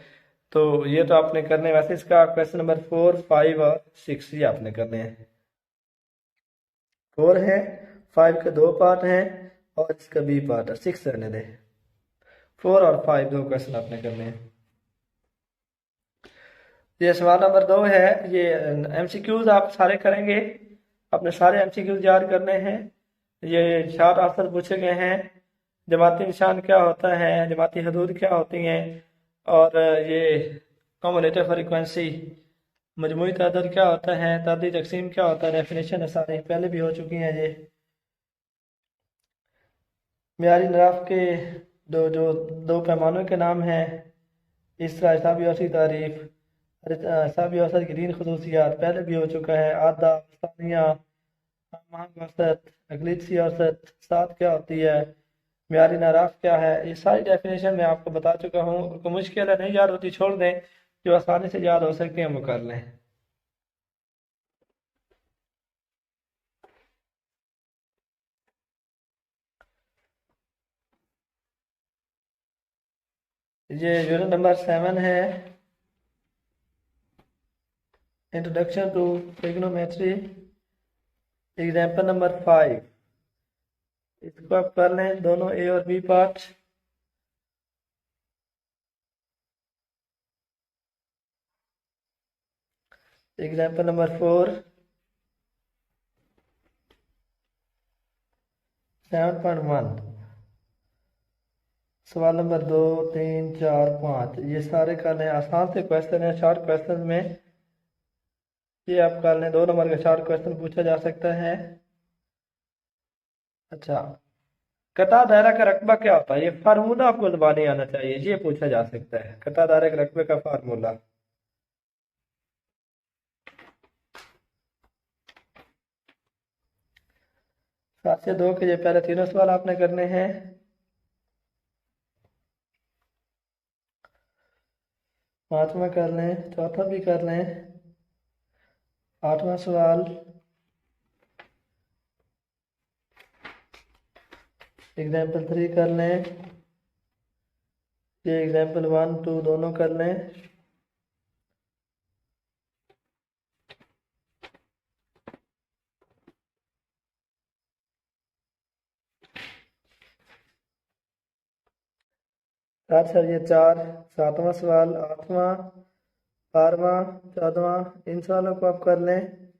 तो ये तो आपने करने, वैसे इसका क्वेश्चन नंबर 4, 5 और 6 ये आपने करने हैं। 4 है, 5 के 2 पार्ट हैं और इसका बी पार्ट है। 6 रहने दें। 4 और 5 दो क्वेश्चन आपने करने हैं। ये सवाल नंबर 2 है। ये एमसीक्यूज आप सारे करेंगे, अपने सारे एमसीक्यूज याद करने हैं। ये शार्ट आंसर पूछे गए हैं। जमाती निशान क्या होता है, जमाती हदूद क्या होती हैं, और ये कम्युलेटिव फ्रीक्वेंसी, मजमूई तादाद क्या होता है, तादादी तकसीम क्या होता है, डेफिनेशन है सारे पहले भी हो चुकी हैं। ये म्यारी नराफ के दो पैमानों के नाम हैं। इस तरह हिसाबी औसत की तारीफ, हिसाबी औसत की 3 खसूसियात पहले भी हो चुका है। आधा, सानिया, महंग औसत, अकलीसी औसत, सात क्या होती है, म्यारी नराफ क्या है, ये सारी डेफिनेशन मैं आपको बता चुका हूँ। कोई मुश्किल है नहीं याद होती छोड़ दें, जो आसानी से याद हो सकते हैं वो कर लें। ये यूनिट नंबर 7 है, introduction to trigonometry, example number 5। इसको आप कर लें दोनों ए और बी पार्ट। Example number 4, 7.1। सवाल नंबर 2, 3, 4, 5 ये सारे कर लें। आसान से क्वेश्चन है, शॉर्ट क्वेश्चन में ये आप कर लें। 2 नंबर का शॉर्ट क्वेश्चन पूछा जा सकता है। अच्छा, कता दायरा का रकबा क्या होता है, ये फार्मूला आपको ज़बानी आना चाहिए, ये पूछा जा सकता है कता दायरा के रकबे का फार्मूला। 7 से 2 के ये पहले तीनों सवाल आपने करने हैं। पांचवा कर लें, चौथा भी कर लें। 8वां सवाल, एग्जाम्पल 3 कर लें। ये एग्जाम्पल 1, 2 दोनों कर लें। सर ये 4, 7वां सवाल, 8वां, 12वां, 14वां, इन सवालों को आप कर लें।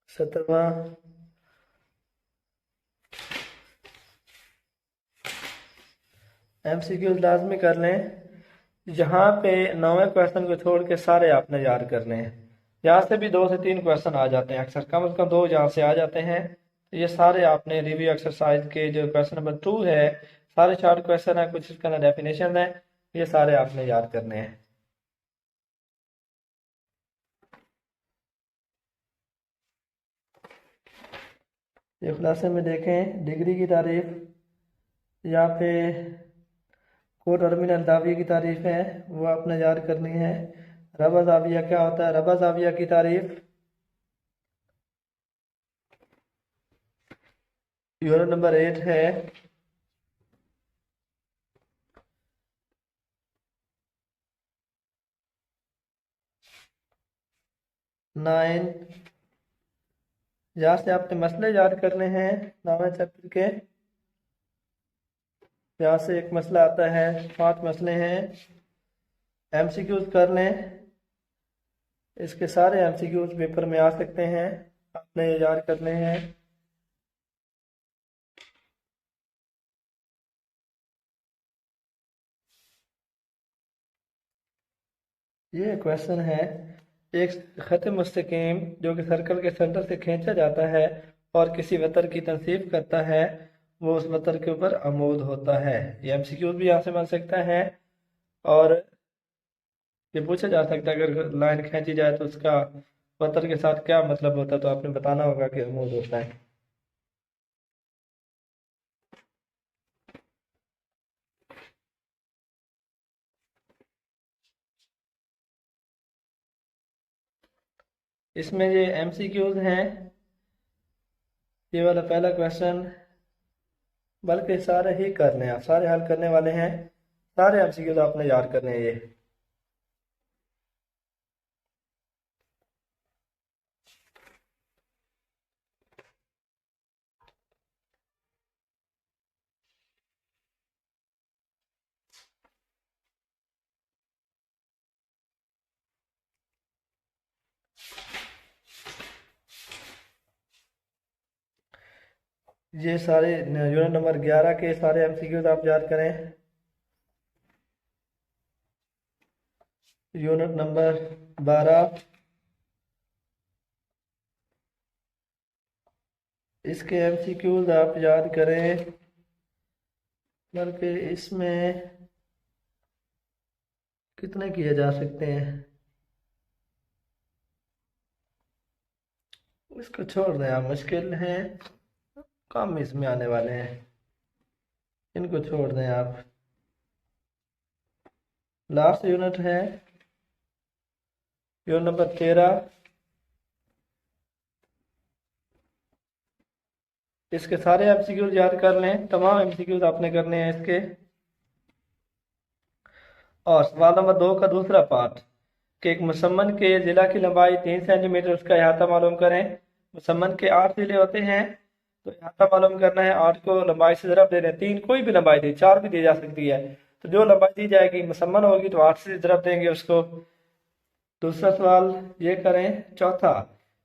सत्रहवां, एमसीक्यू लाजमी कर लें। यहाँ पे 9वें क्वेश्चन को छोड़ के सारे आपने याद करने हैं। यहाँ से भी 2 से 3 क्वेश्चन आ जाते हैं अक्सर, कम से कम 2 यहाँ से आ जाते हैं। तो ये सारे आपने रिव्यू एक्सरसाइज के जो क्वेश्चन नंबर 2 है, सारे शॉर्ट क्वेश्चन है, कुछ इसका डेफिनेशन है, ये सारे आपने याद करने हैं। ये खुलासे में देखें, डिग्री की तारीफ, यहाँ पे को टर्मिनल दाविया की तारीफ है, वो आपने याद करनी है। रबा जाविया क्या होता है, रबा जाविया की तारीफ। यूनिट नंबर 8 है, नाइन। यहाँ से आपने मसले याद करने हैं 9वें चैप्टर के। यहाँ से एक मसला आता है, 5 मसले हैं, एमसीक्यूज कर लें। इसके सारे एमसीक्यूज पेपर में आ सकते हैं, आपने ये याद करने हैं। ये क्वेश्चन है, एक खत मुस्तकीम जो कि सर्कल के सेंटर से खींचा जाता है और किसी वतर की तनसीब करता है, वो उस वतर के ऊपर आमूद होता है। ये एमसीक्यू भी यहाँ से बन सकता है और ये पूछा जा सकता है अगर लाइन खींची जाए तो उसका वतर के साथ क्या मतलब होता है, तो आपने बताना होगा कि आमूद होता है। इसमें ये एमसीक्यूज हैं, ये वाला पहला क्वेश्चन, बल्कि सारे ही करने हैं, आप सारे हल करने वाले हैं, सारे एमसीक्यूज आपने याद करने हैं। ये ये सारे यूनिट नंबर 11 के सारे एमसीक्यूज आप याद करें। यूनिट नंबर 12 इसके एमसीक्यूज आप याद करें, बल्कि इसमें कितने किए जा सकते हैं, इसको छोड़ दें आप, मुश्किल हैं, कम इसमें आने वाले हैं, इनको छोड़ दें आप। लास्ट यूनिट है यूनिट नंबर 13, इसके सारे एमसीक्यूज याद कर लें, तमाम एमसीक्यूज आपने करने हैं इसके। और सवाल नंबर 2 का दूसरा पार्ट कि एक मुसम्मन के जिला की लंबाई 3 सेंटीमीटर, उसका अहाता मालूम करें। मुसम्मन के 8 जिले होते हैं, तो अहाता मालूम करना है, 8 को लंबाई से ज़रब दे दें, 3 कोई भी लंबाई दी, 4 भी दी जा सकती है, तो जो लंबाई दी जाएगी मुसम्मन होगी तो 8 से ज़रब देंगे उसको। दूसरा सवाल ये करें, चौथा,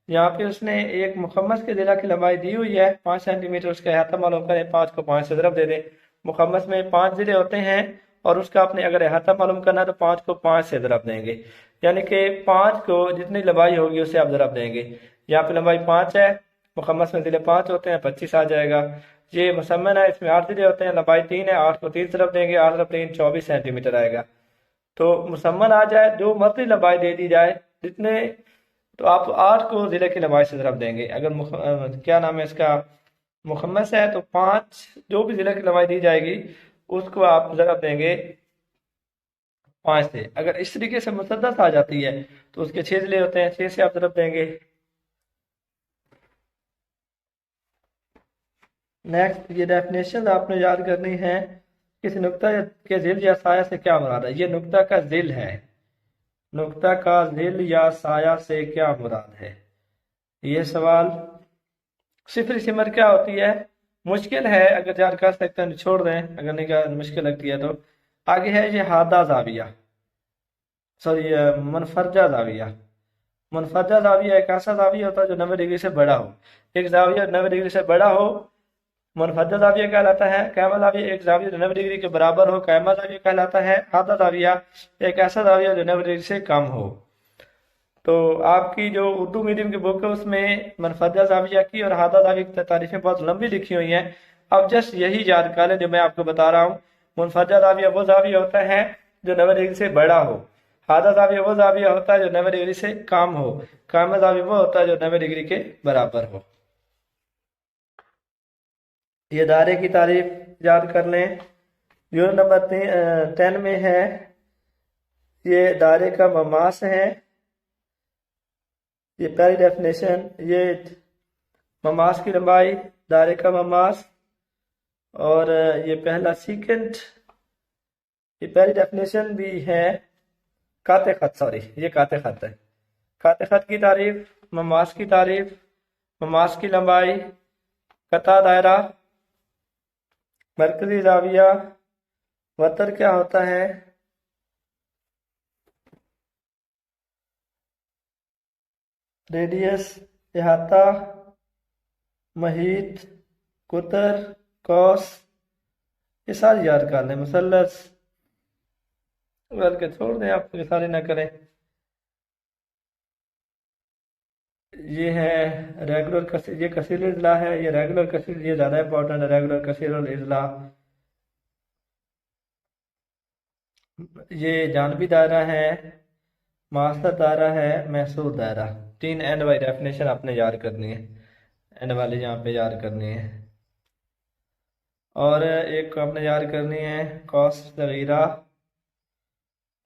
यहाँ पे उसने एक मुखम्मस के जिला की लंबाई दी हुई है 5 सेंटीमीटर, उसका अहाता मालूम करें, 5 को 5 से ज़रब दे दें। मुखम्मस में 5 जिले होते हैं और उसका आपने अगर अहाता मालूम करना है तो 5 को 5 से ज़रब देंगे, यानी कि 5 को जितनी लंबाई होगी उससे आप ज़रब देंगे। यहाँ पे लंबाई 5 है, मुखम्मस में जिले 5 होते हैं, 25 आ जाएगा। ये मुसम्मन है, इसमें 8 जिले होते हैं, लंबाई 3 है, 8 को 3 ज़रब देंगे, 8 ज़रब 3 24 सेंटीमीटर आएगा। तो मुसम्मन आ जाए, जो मर्जी लंबाई दे दी जाए जितने, तो आप 8 को जिले की लंबाई से ज़रब देंगे। अगर क्या नाम है इसका, मुखम्मस है तो 5 जो भी जिले की लंबाई दी जाएगी उसको आप ज़रब देंगे 5 से। अगर इस तरीके से मुसद्दस आ जाती है तो उसके 6 जिले होते हैं, 6 से आप ज़रब देंगे। नेक्स्ट, ये डेफिनेशन आपने याद करनी है, किसी नुक्ता के जिल या साया से क्या मुराद है। ये नुक्ता का जिल है, नुक्ता का जिल या साया से क्या मुराद है, ये सवाल। सिफर सिमर क्या होती है, मुश्किल है, अगर याद कर सकते हैं छोड़ दें, अगर नहीं का मुश्किल लगती है तो। आगे है ये हादा जाविया, सॉरी मनफरजा जाविया। मनफरजा जाविया एक ऐसा जाविया होता है जो 90 डिग्री से बड़ा हो। एक जाविया 90 डिग्री से बड़ा हो मुनफरदा जाविया कहलाता है। कायमा जाविया एक जाविया जो 90 डिग्री के बराबर हो, कायमा जाविया कहलाता है। हादा जाविया एक ऐसा जाविया जो 90 डिग्री से कम हो। तो आपकी जो उर्दू मीडियम की बुक है उसमें मुनफरदा जाविया की और हादा जाविया की तारीफें बहुत लंबी लिखी हुई हैं। अब जस्ट यही याद कर लें जो मैं आपको बता रहा हूँ। मुनफरदा जाविया वो जाविया होता है जो 90 डिग्री से बड़ा हो। हादा जाविया वो जाविया होता है जो 90 डिग्री से कम हो। कायमा जाविया वो होता है जो 90 डिग्री के बराबर हो। ये दायरे की तारीफ याद कर लें। यूनिट नंबर 10 में है, ये दायरे का ममास है। ये पहली डेफिनेशन, ये ममास की लंबाई, दायरे का ममास। और ये पहला सीकेंट, ये पहली डेफिनेशन भी है। काते खत, सॉरी ये काते खत है। काते खत की तारीफ, ममास की तारीफ, ममास की लंबाई, कता दायरा, मरकजी जाविया, वतर क्या होता है, रेडियस, अहाता, महीत, कुतर, कौस, ये सारी याद कर लें। मुसल्लस बल्कि छोड़ दें, आप ये सारे ना करें। ये है रेगुलर कसीर, ये कसीर इजला है, ये रेगुलर कसीर, ये ज़्यादा इंपॉर्टेंट है, रेगुलर कसीर और इजला। ये जानबी दायरा है, मास्टर दायरा है, महसूर दायरा। तीन एंड वाली डेफिनेशन आपने याद करनी है, एंड वाली यहाँ पे याद करनी है। और एक आपने याद करनी है कौस सगीरा,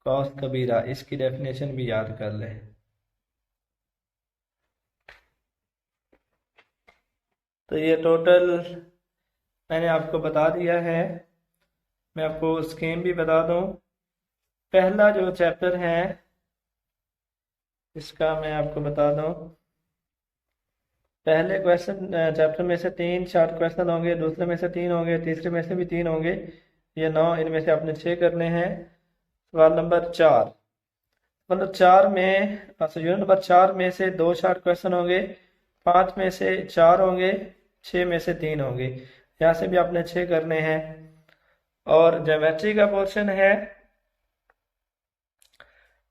कौस कबीरा, इसकी डेफिनेशन भी याद कर ले। तो ये टोटल मैंने आपको बता दिया है। मैं आपको स्कीम भी बता दूं। पहला जो चैप्टर है इसका मैं आपको बता दूं। पहले क्वेश्चन चैप्टर में से 3 शॉर्ट क्वेश्चन होंगे, दूसरे में से 3 होंगे, तीसरे में से भी 3 होंगे। ये 9, इनमें से आपने 6 करने हैं। सवाल नंबर 4, मतलब 4 में यूनिट नंबर 4 में से 2 शॉर्ट क्वेश्चन होंगे, 5 में से 4 होंगे, 6 में से 3 होंगे। यहाँ से भी आपने 6 करने हैं। और ज्योमेट्री का पोर्शन है,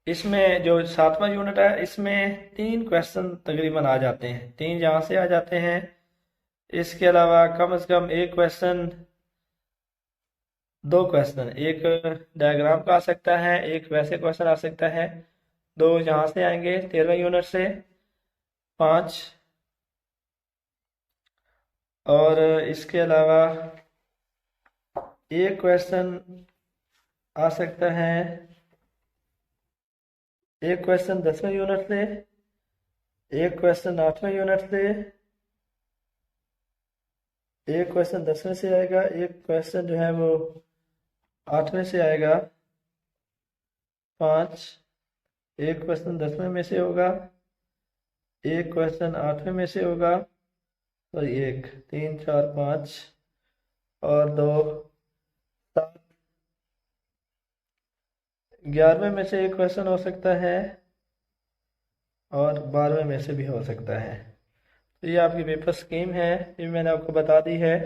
इसमें जो 7वां यूनिट है इसमें 3 क्वेश्चन तकरीबन आ जाते हैं, 3 यहाँ से आ जाते हैं। इसके अलावा कम से कम एक क्वेश्चन, 2 क्वेश्चन, एक डायग्राम का आ सकता है, एक वैसे क्वेश्चन आ सकता है। 2 यहाँ से आएंगे 13वें यूनिट से, 5। और इसके अलावा एक क्वेश्चन आ सकता है, एक क्वेश्चन 10वें यूनिट से, एक क्वेश्चन 8वें यूनिट से, एक क्वेश्चन 10वें से आएगा, एक क्वेश्चन जो है वो 8वें से आएगा, 5। एक क्वेश्चन 10वें में से होगा, एक क्वेश्चन 8वें में से होगा, और एक 3 4 5 और 2 7। 11वें में से एक क्वेश्चन हो सकता है और 12वें में से भी हो सकता है। तो ये आपकी पेपर स्कीम है, ये मैंने आपको बता दी है।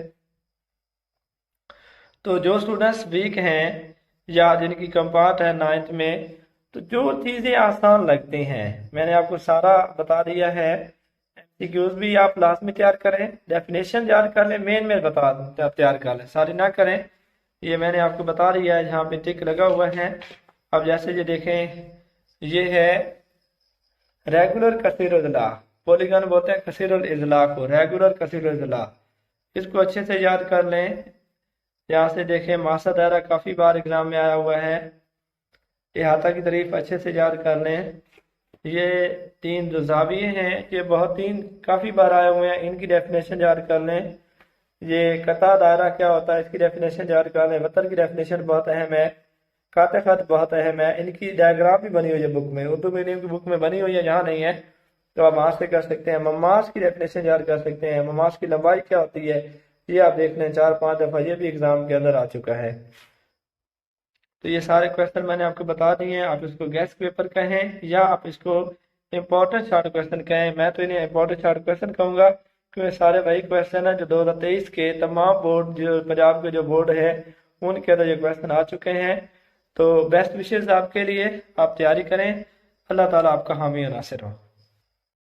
तो जो स्टूडेंट्स वीक हैं या जिनकी कंपार्ट है 9th में, तो जो चीज़ें आसान लगती हैं मैंने आपको सारा बता दिया है। एमसीक्यूज भी आप लास्ट में तैयार करें, डेफिनेशन याद कर लें, मेन में बता तैयार कर लें, सारी ना करें। ये मैंने आपको बता दिया है, यहाँ पे टिक लगा हुआ है। अब जैसे ये देखें, ये है रेगुलर कसीर इजला, पॉलीगन बोलते हैं कसीर इजला को, रेगुलर कसीर इजला। इसको अच्छे से याद कर लें। यहाँ से देखें मासा दायरा काफ़ी बार एग्जाम में आया हुआ है, इहाता की तारीफ अच्छे से याद कर लें। ये 3 जो जाविये हैं ये बहुत 3 काफ़ी बार आए हुए हैं, इनकी डेफिनेशन याद कर लें। ये कता दायरा क्या होता है इसकी डेफिनेशन याद कर लें। वतर की डेफिनेशन बहुत अहम है, काते खत बहुत अहम है, इनकी डायग्राम भी बनी हुई है बुक में, उर्दू मीडियम की बुक में बनी हुई है, यहाँ नहीं है तो आप वहाँ से कर सकते हैं। ममास की डेफिनेशन याद कर सकते हैं, ममास की लंबाई क्या होती है ये आप देख लें, 4-5 दफ़ा ये भी एग्जाम के अंदर आ चुका है। तो ये सारे क्वेश्चन मैंने आपको बता दिए हैं। आप इसको गेस्ट पेपर कहें या आप इसको इम्पोर्टेंट शॉर्ट क्वेश्चन कहें, मैं तो इन्हें इम्पोर्टेंट शॉर्ट क्वेश्चन कहूँगा क्योंकि सारे वही क्वेश्चन है जो 2023 के तमाम बोर्ड, जो पंजाब के जो बोर्ड है उनके अंदर ये क्वेश्चन आ चुके हैं। तो बेस्ट विशेष आपके लिए, आप तैयारी करें। अल्लाह ताला आपका हामी और नासिर हो।